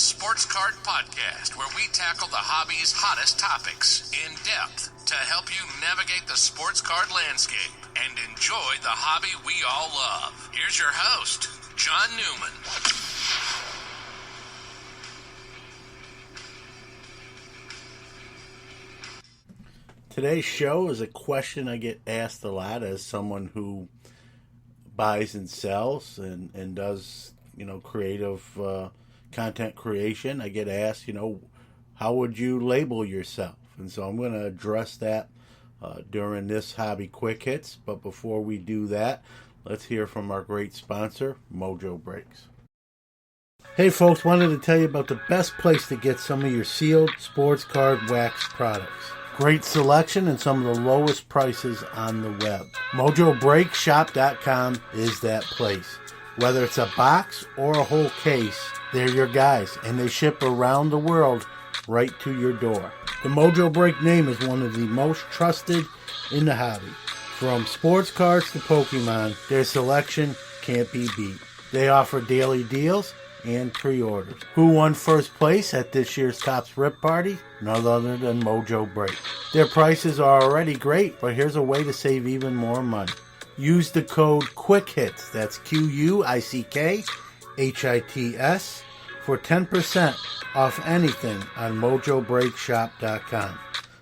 Sports Card Podcast, where we tackle the hobby's hottest topics in depth to help you navigate the sports card landscape and enjoy the hobby we all love. Here's your host, John Newman. Today's show is a question I get asked a lot as someone who buys and sells and does, creative content creation. I get asked, how would you label yourself? And so I'm going to address that during this Hobby Quick Hits. But before we do that, let's hear from our great sponsor, Mojo Breaks. Hey folks, wanted to tell you about the best place to get some of your sealed sports card wax products. Great selection and some of the lowest prices on the web. MojoBreakShop.com is that place. Whether it's a box or a whole case, they're your guys, and they ship around the world right to your door. The Mojo Break name is one of the most trusted in the hobby. From sports cards to Pokemon, their selection can't be beat. They offer daily deals and pre-orders. Who won first place at this year's Topps Rip Party? None other than Mojo Break. Their prices are already great, but here's a way to save even more money. Use the code QUICKHITS, that's QUICKHITS, for 10% off anything on MojoBreakShop.com.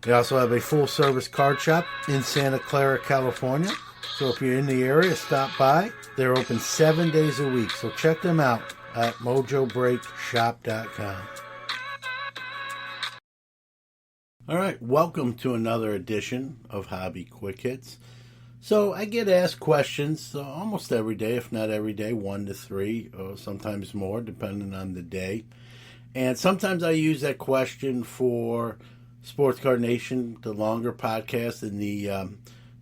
They also have a full-service card shop in Santa Clara, California. So if you're in the area, stop by. They're open 7 days a week, so check them out at MojoBreakShop.com. All right, welcome to another edition of Hobby Quick Hits. So I get asked questions almost every day, if not every day, 1 to 3, or sometimes more, depending on the day. And sometimes I use that question for Sports Card Nation, the longer podcast in the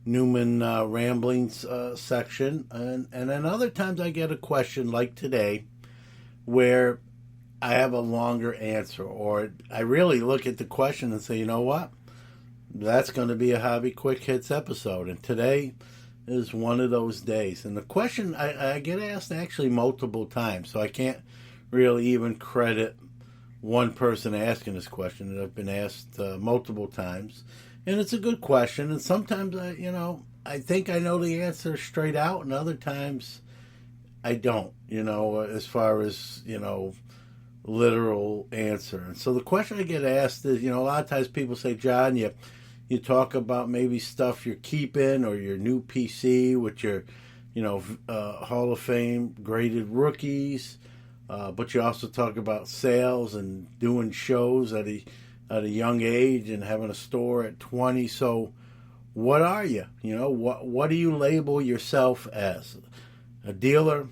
Newman Ramblings section. And then other times I get a question like today where I have a longer answer, or I really look at the question and say, you know what? That's going to be a Hobby Quick Hits episode, and today is one of those days. And the question, I get asked actually multiple times, so I can't really even credit one person asking this question. I've been asked multiple times, and it's a good question, and sometimes I think I know the answer straight out, and other times I don't, as far as, literal answer. And so the question I get asked is, a lot of times people say, John, you talk about maybe stuff you're keeping or your new PC with your, Hall of Fame graded rookies, but you also talk about sales and doing shows at a young age and having a store at 20. So what are you? What do you label yourself as? A dealer,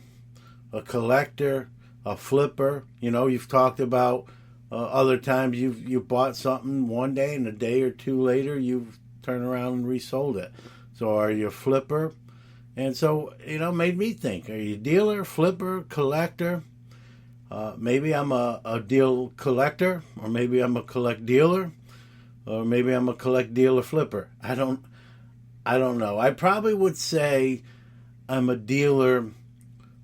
a collector, a flipper? You've talked about other times you've bought something one day and a day or two later you've turned around and resold it. So are you a flipper? And so, made me think, are you a dealer, flipper, collector? Maybe I'm a deal collector, or maybe I'm a collect dealer, or maybe I'm a collect dealer flipper. I don't know. I probably would say I'm a dealer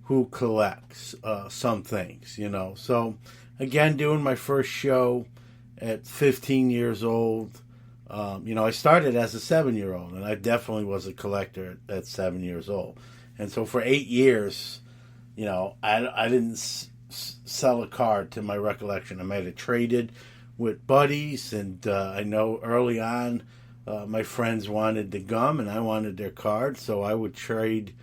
who collects some things, So, again, doing my first show at 15 years old. I started as a 7-year-old, and I definitely was a collector at 7 years old. And so for 8 years, I didn't sell a card to my recollection. I might have traded with buddies, and I know early on my friends wanted the gum, and I wanted their cards, so I would trade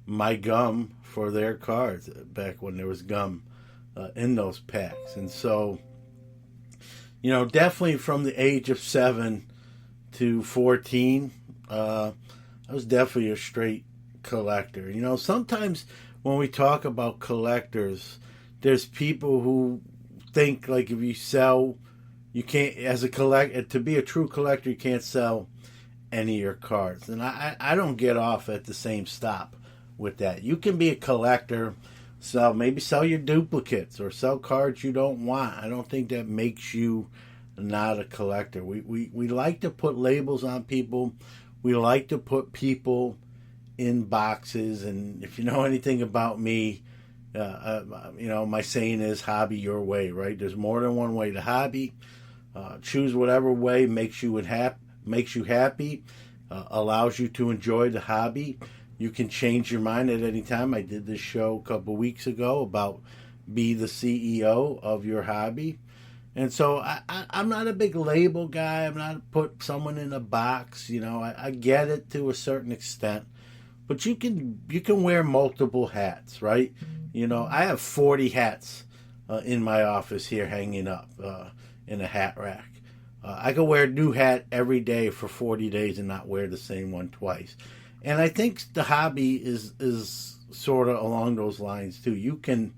my gum for their cards back when there was gum in those packs. And so, definitely from the age of 7 to 14, I was definitely a straight collector. Sometimes when we talk about collectors, there's people who think like if you sell, you can't, as a collector, to be a true collector, you can't sell any of your cards. And I don't get off at the same stop with that. You can be a collector, maybe sell your duplicates or sell cards you don't want. I don't think that makes you not a collector. We like to put labels on people. We like to put people in boxes. And if you know anything about me, My saying is hobby your way, right? There's more than one way to hobby. Choose whatever way makes you happy, allows you to enjoy the hobby. You can change your mind at any time. I did this show a couple weeks ago about be the CEO of your hobby. And so I'm not a big label guy. I'm not put someone in a box. I get it to a certain extent. But you can wear multiple hats, right? I have 40 hats in my office here hanging up in a hat rack. I could wear a new hat every day for 40 days and not wear the same one twice. And I think the hobby is sort of along those lines too. You can,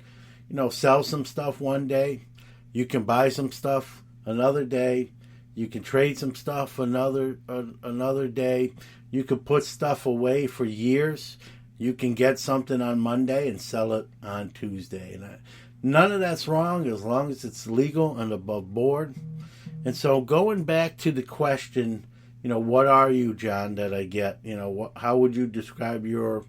sell some stuff one day. You can buy some stuff another day. You can trade some stuff another day. You can put stuff away for years. You can get something on Monday and sell it on Tuesday. And none of that's wrong as long as it's legal and above board. And so going back to the question, what are you, John, that I get? How would you describe your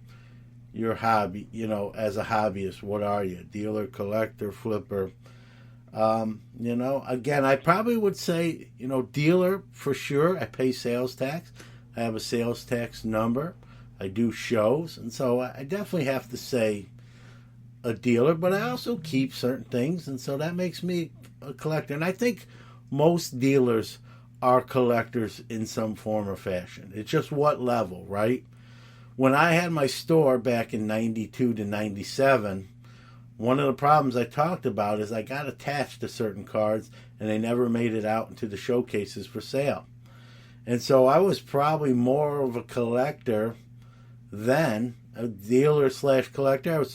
hobby, as a hobbyist? What are you? Dealer, collector, flipper? Again, I probably would say, dealer for sure. I pay sales tax. I have a sales tax number. I do shows. And so I definitely have to say a dealer, but I also keep certain things. And so that makes me a collector. And I think most dealers are collectors in some form or fashion. It's just what level, right? When I had my store back in 92 to 97, one of the problems I talked about is I got attached to certain cards and they never made it out into the showcases for sale. And so I was probably more of a collector than a dealer / collector.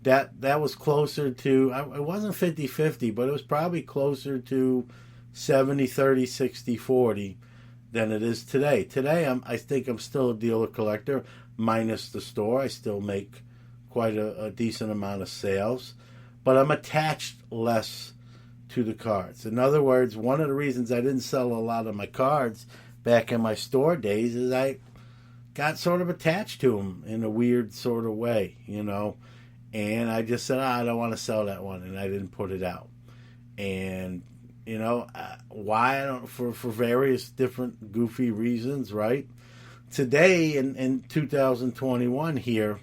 That was closer to, it wasn't 50-50, but it was probably closer to 70-30, 60-40 than it is today. Today, I think I'm still a dealer collector, minus the store. I still make quite a decent amount of sales, but I'm attached less to the cards. In other words, one of the reasons I didn't sell a lot of my cards back in my store days is I got sort of attached to them in a weird sort of way, and I just said, I don't want to sell that one, and I didn't put it out. And why? I don't, for various different goofy reasons, right? Today in 2021 here,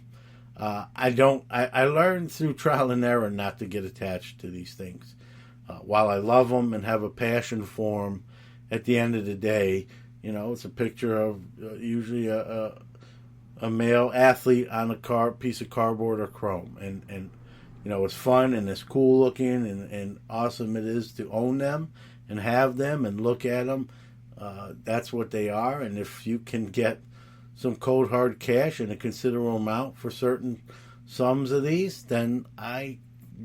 I learned through trial and error not to get attached to these things. While I love them and have a passion for them, at the end of the day, it's a picture of usually a male athlete on a piece of cardboard or chrome, and it's fun and it's cool looking and awesome it is to own them and have them and look at them. That's what they are. And if you can get some cold hard cash and a considerable amount for certain sums of these, then I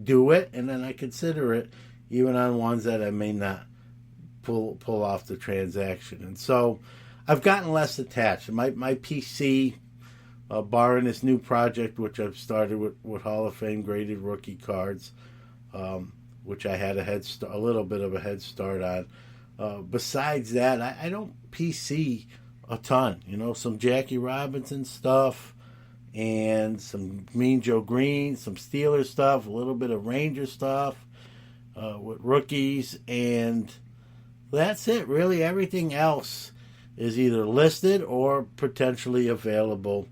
do it, and then I consider it even on ones that I may not pull off the transaction. And so I've gotten less attached. My PC, barring this new project which I've started with Hall of Fame graded rookie cards, which I had a little bit of a head start on. Besides that, I don't PC a ton. Some Jackie Robinson stuff and some Mean Joe Green, some Steelers stuff, a little bit of Ranger stuff with rookies, and that's it. Really, everything else is either listed or potentially available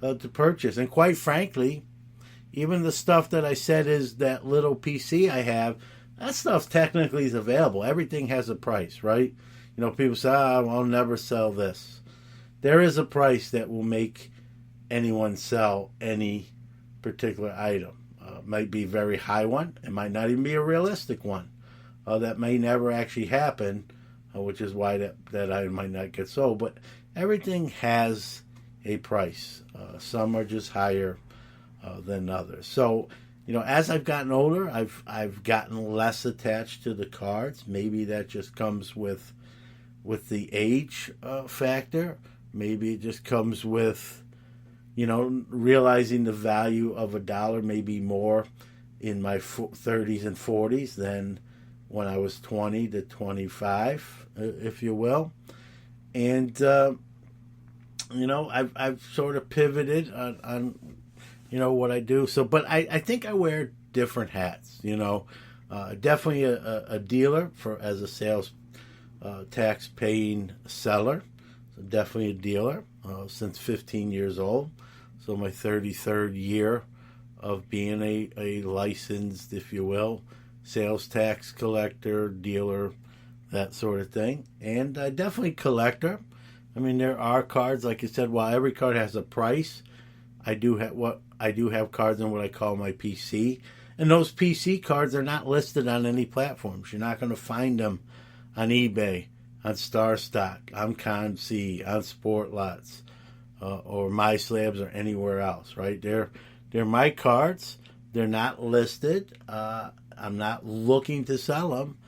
to purchase. And quite frankly, even the stuff that I said is that little PC I have, that stuff technically is available. Everything has a price, right? People say, I'll never sell this. There is a price that will make anyone sell any particular item. It might be a very high one. It might not even be a realistic one. That may never actually happen, which is why that item might not get sold. But everything has a price. Some are just higher than others. So, as I've gotten older, I've gotten less attached to the cards. Maybe that just comes with the age factor. Maybe it just comes with, realizing the value of $1 may be more in my 30s and 40s than when I was 20 to 25, if you will. And, I've sort of pivoted on what I do. So, but I think I wear different hats. Definitely a dealer as a sales tax paying seller. So definitely a dealer since 15 years old. So my 33rd year of being a licensed, if you will, sales tax collector, dealer, that sort of thing. And definitely collector. I mean, there are cards, like you said, while every card has a price, I do have cards on what I call my PC. And those PC cards are not listed on any platforms. You're not going to find them on eBay, on StarStock, on ConC, on SportLots, or MySlabs, or anywhere else, right? They're my cards. They're not listed. I'm not looking to sell them.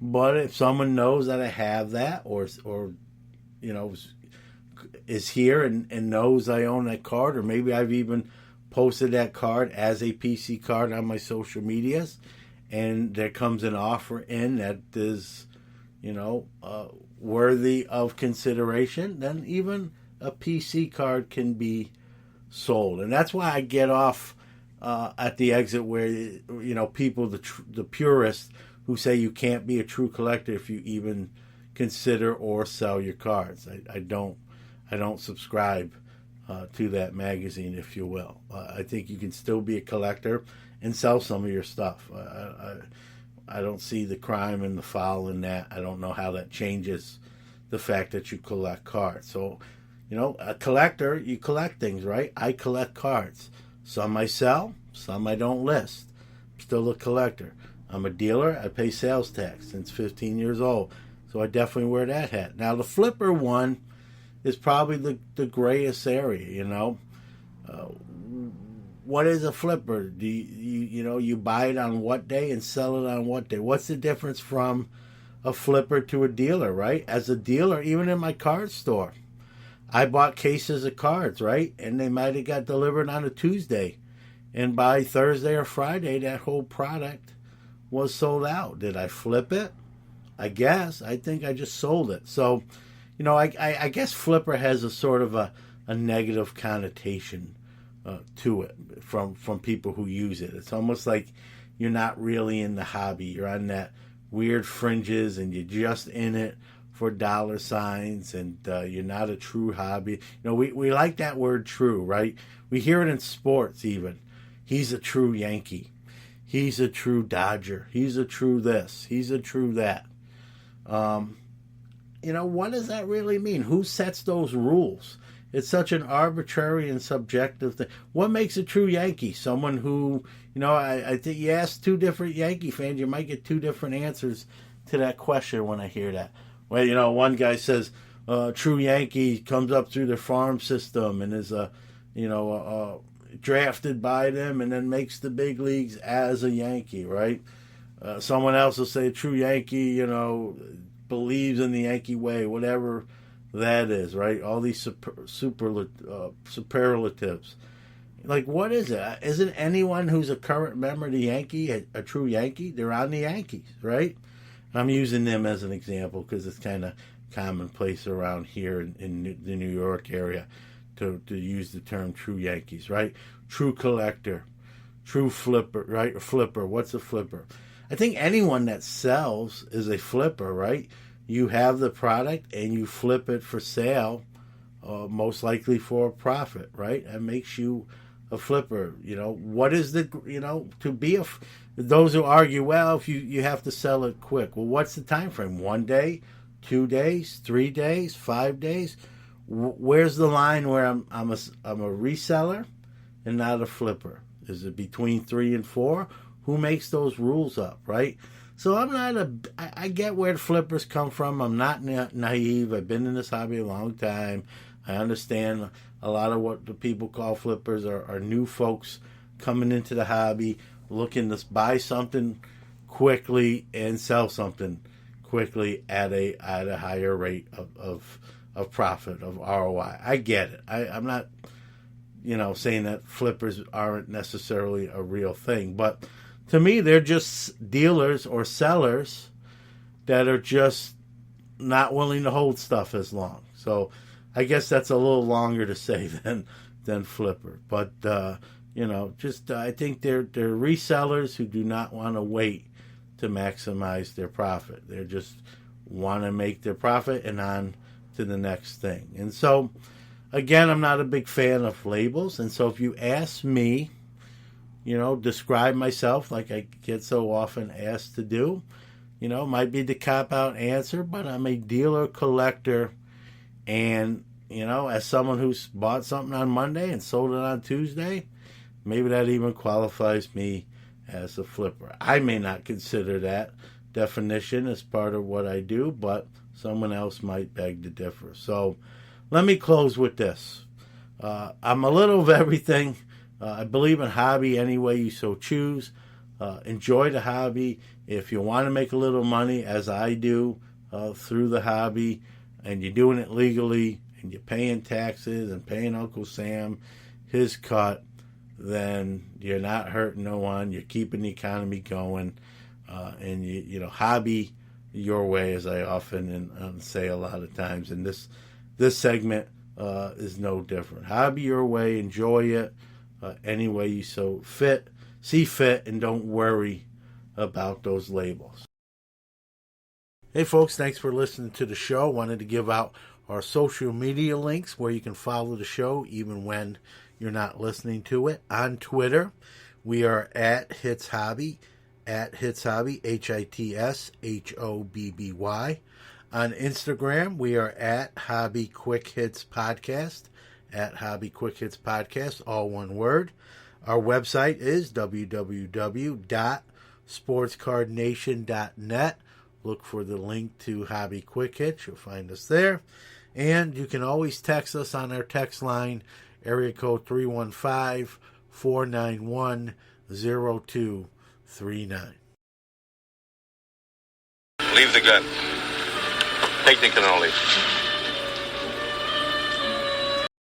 But if someone knows that I have that, or is here and knows I own that card, or maybe I've even posted that card as a PC card on my social medias, and there comes an offer in that is, worthy of consideration, then even a PC card can be sold. And that's why I get off at the exit where, people, the purists who say you can't be a true collector if you even consider or sell your cards. I don't subscribe to that magazine, if you will. I think you can still be a collector and sell some of your stuff. I don't see the crime and the foul in that. I don't know how that changes the fact that you collect cards. So, a collector, you collect things, right? I collect cards. Some I sell, some I don't list. I'm still a collector. I'm a dealer. I pay sales tax since 15 years old. So I definitely wear that hat. Now, the flipper one is probably the grayest area, what is a flipper? Do you buy it on what day and sell it on what day? What's the difference from a flipper to a dealer, right? As a dealer, even in my card store, I bought cases of cards, right? And they might have got delivered on a Tuesday. And by Thursday or Friday, that whole product was sold out. Did I flip it? I guess. I think I just sold it. So, I guess flipper has a sort of a negative connotation to it from people who use it. It's almost like you're not really in the hobby. You're on that weird fringes, and you're just in it for dollar signs, and you're not a true hobby. We like that word true, right? We hear it in sports even. He's a true Yankee. He's a true Dodger. He's a true this. He's a true that. What does that really mean? Who sets those rules? It's such an arbitrary and subjective thing. What makes a true Yankee? Someone who, I think you ask two different Yankee fans, you might get two different answers to that question when I hear that. Well, one guy says, true Yankee comes up through their farm system and is drafted by them and then makes the big leagues as a Yankee, right? Someone else will say a true Yankee, believes in the Yankee way, whatever that is, right? All these superlatives. Like, what is it? Isn't anyone who's a current member of the Yankee a true Yankee? They're on the Yankees, right? I'm using them as an example because it's kind of commonplace around here in the New York area to use the term true Yankees, right? True collector, true flipper, right? Or flipper. What's a flipper? I think anyone that sells is a flipper, right? You have the product and you flip it for sale, most likely for a profit, right? That makes you a flipper. What is to be those who argue, well, if you have to sell it quick. Well, what's the time frame? 1 day, 2 days, 3 days, 5 days? Where's the line where I'm a reseller and not a flipper? Is it between 3 and 4? Who makes those rules up, right? So I get where the flippers come from. I'm not naive. I've been in this hobby a long time. I understand a lot of what the people call flippers are new folks coming into the hobby, looking to buy something quickly and sell something quickly at a higher rate of profit, of ROI. I get it. I'm not, saying that flippers aren't necessarily a real thing, but to me, they're just dealers or sellers that are just not willing to hold stuff as long. So I guess that's a little longer to say than flipper. But I think they're resellers who do not want to wait to maximize their profit. They just want to make their profit and on to the next thing. And so, again, I'm not a big fan of labels. And so if you ask me, describe myself like I get so often asked to do, might be the cop-out answer, but I'm a dealer collector. And, as someone who's bought something on Monday and sold it on Tuesday, maybe that even qualifies me as a flipper. I may not consider that definition as part of what I do, but someone else might beg to differ. So let me close with this. I'm a little of everything. I believe in hobby any way you so choose. Enjoy the hobby. If you want to make a little money, as I do, through the hobby, and you're doing it legally, and you're paying taxes and paying Uncle Sam his cut, then you're not hurting no one. You're keeping the economy going, and you hobby your way, as I often say a lot of times. And this segment is no different. Hobby your way, enjoy it any way you see fit, and don't worry about those labels. Hey folks, thanks for listening to the show. Wanted to give out our social media links where you can follow the show even when you're not listening to it. On Twitter, we are at Hits Hobby, HITSHOBBY. On Instagram, we are at Hobby Quick Hits Podcast, at Hobby Quick Hits Podcast, all one word. Our website is www.sportscardnation.net. Look for the link to Hobby Quick Hits. You'll find us there. And you can always text us on our text line, area code 315-491-0239. Leave the gun. Take the cannoli.